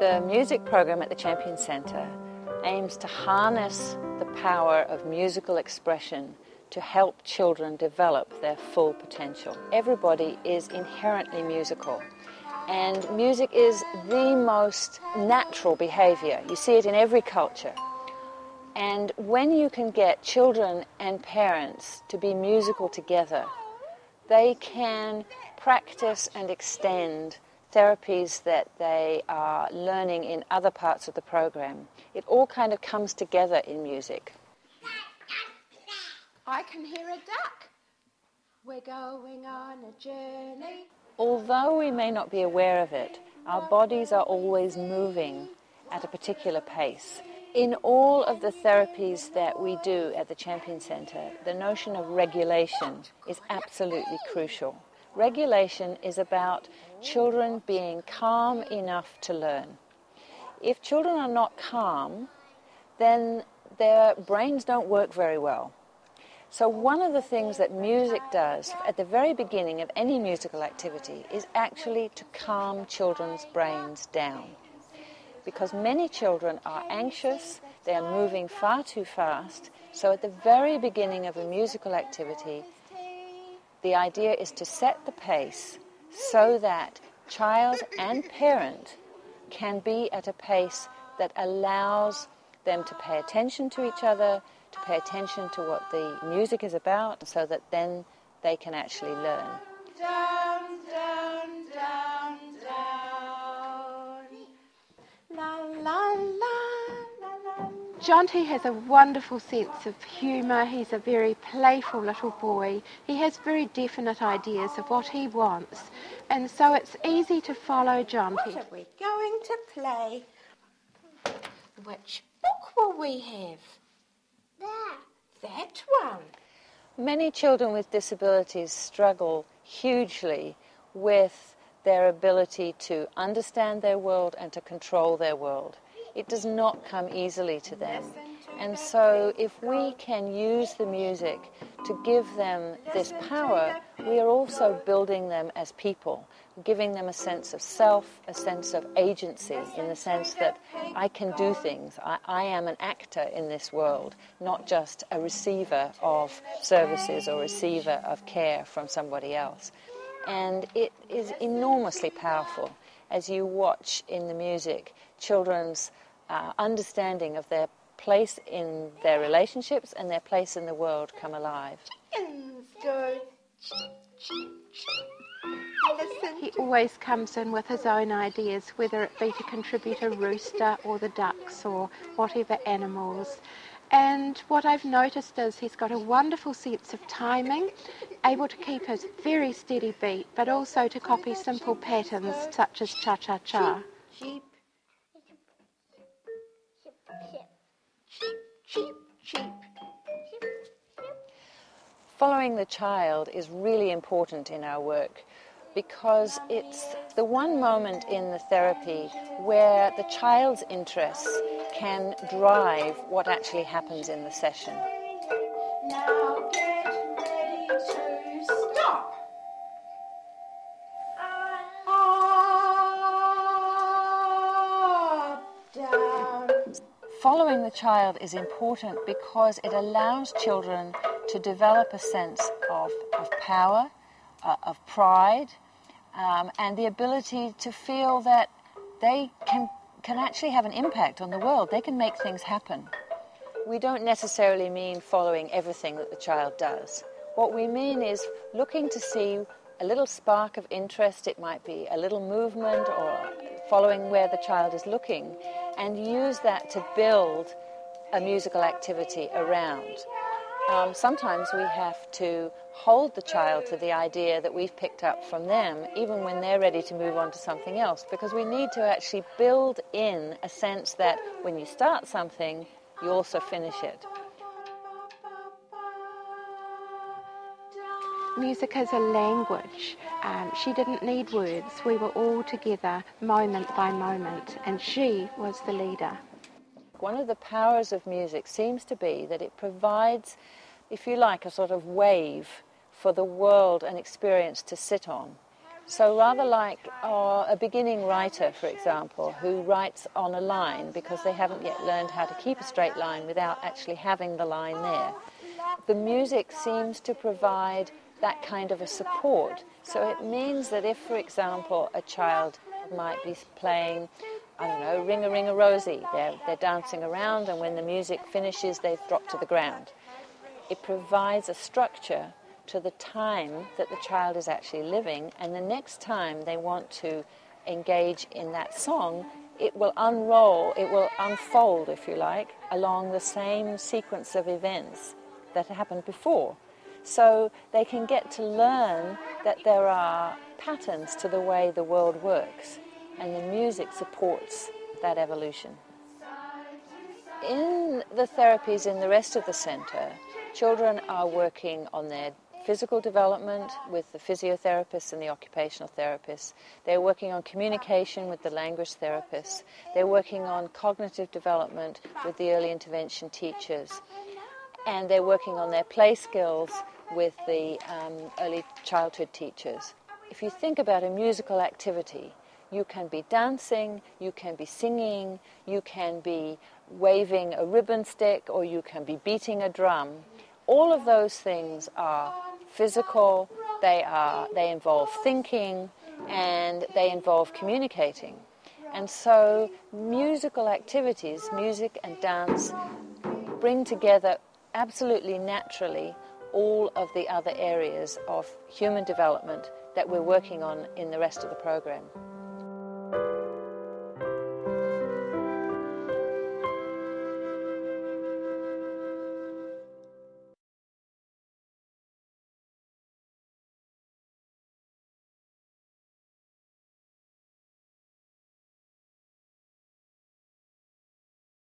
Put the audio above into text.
The music program at the Champion Centre aims to harness the power of musical expression to help children develop their full potential. Everybody is inherently musical, and music is the most natural behaviour. You see it in every culture. And when you can get children and parents to be musical together, they can practice and extend therapies that they are learning in other parts of the program. It all kind of comes together in music. I can hear a duck. We're going on a journey. Although we may not be aware of it, our bodies are always moving at a particular pace. In all of the therapies that we do at the Champion Centre, the notion of regulation is absolutely crucial. Regulation is about children being calm enough to learn. If children are not calm, then their brains don't work very well. So one of the things that music does at the very beginning of any musical activity is actually to calm children's brains down. Because many children are anxious, they are moving far too fast, so at the very beginning of a musical activity, the idea is to set the pace so that child and parent can be at a pace that allows them to pay attention to each other, to pay attention to what the music is about, so that then they can actually learn. Down, down, down, down. La, la, la, la, la. Jonty has a wonderful sense of humour. He's a very playful little boy. He has very definite ideas of what he wants, and so it's easy to follow Jonty. What are we going to play? Which book will we have? That one. Many children with disabilities struggle hugely with their ability to understand their world and to control their world. It does not come easily to them. And so if we can use the music to give them this power, we are also building them as people, giving them a sense of self, a sense of agency, in the sense that I can do things. I am an actor in this world, not just a receiver of services or receiver of care from somebody else. And it is enormously powerful as you watch in the music children's understanding of their place in their relationships and their place in the world come alive. Chickens go cheep, cheep, cheep. He always comes in with his own ideas, whether it be to contribute a rooster or the ducks or whatever animals. And what I've noticed is he's got a wonderful sense of timing, able to keep his very steady beat, but also to copy simple patterns such as cha-cha-cha. Cheep, cheep, cheep. Following the child is really important in our work because it's the one moment in the therapy where the child's interests can drive what actually happens in the session. Now get ready to stop. Up, down. Following the child is important because it allows children to develop a sense of power, of pride, and the ability to feel that they can actually have an impact on the world. They can make things happen. We don't necessarily mean following everything that the child does. What we mean is looking to see a little spark of interest. It might be a little movement or following where the child is looking, and use that to build a musical activity around. Sometimes we have to hold the child to the idea that we've picked up from them, even when they're ready to move on to something else, because we need to actually build in a sense that when you start something, you also finish it. Music is a language. She didn't need words. We were all together, moment by moment, and she was the leader. One of the powers of music seems to be that it provides, if you like, a sort of wave for the world and experience to sit on. So rather like a beginning writer, for example, who writes on a line because they haven't yet learned how to keep a straight line without actually having the line there, the music seems to provide that kind of a support. So it means that if, for example, a child might be playing, I don't know, Ring-a-Ring-a-Rosy, they're dancing around, and when the music finishes, they've dropped to the ground. It provides a structure to the time that the child is actually living, and the next time they want to engage in that song, it will unfold, if you like, along the same sequence of events that happened before. So they can get to learn that there are patterns to the way the world works, and the music supports that evolution. In the therapies in the rest of the centre, children are working on their physical development with the physiotherapists and the occupational therapists. They're working on communication with the language therapists. They're working on cognitive development with the early intervention teachers. And they're working on their play skills with the early childhood teachers. If you think about a musical activity, you can be dancing, you can be singing, you can be waving a ribbon stick, or you can be beating a drum. All of those things are physical, they involve thinking, and they involve communicating. And so musical activities, music and dance, bring together absolutely naturally all of the other areas of human development that we're working on in the rest of the program.